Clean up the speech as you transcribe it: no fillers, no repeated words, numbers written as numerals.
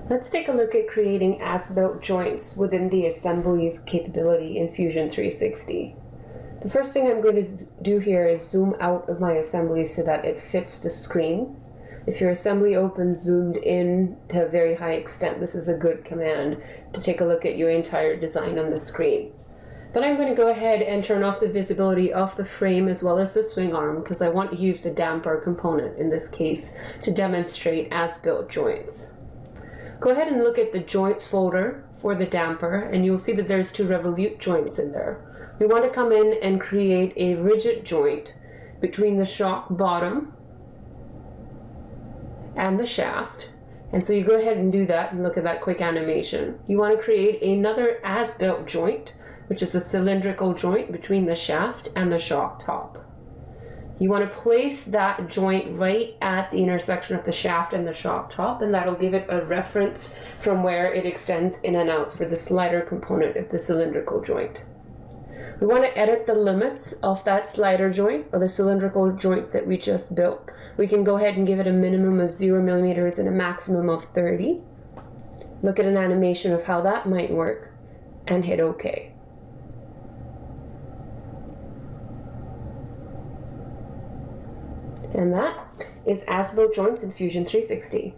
Let's take a look at creating as-built joints within the assembly's capability in Fusion 360. The first thing I'm going to do here is zoom out of my assembly so that it fits the screen. If your assembly opens zoomed in to a very high extent, this is a good command to take a look at your entire design on the screen. Then I'm going to go ahead and turn off the visibility of the frame as well as the swing arm, because I want to use the damper component in this case to demonstrate as-built joints. Go ahead and look at the joints folder for the damper, and you'll see that there's 2 revolute joints in there. We want to come in and create a rigid joint between the shock bottom and the shaft. And so you go ahead and do that and look at that quick animation. You want to create another as-built joint, which is a cylindrical joint between the shaft and the shock top. You want to place that joint right at the intersection of the shaft and the shock top, and that'll give it a reference from where it extends in and out for the slider component of the cylindrical joint. We want to edit the limits of that slider joint or the cylindrical joint that we just built. We can go ahead and give it a minimum of 0 millimeters and a maximum of 30. Look at an animation of how that might work and hit OK. And that is as-built joints in Fusion 360.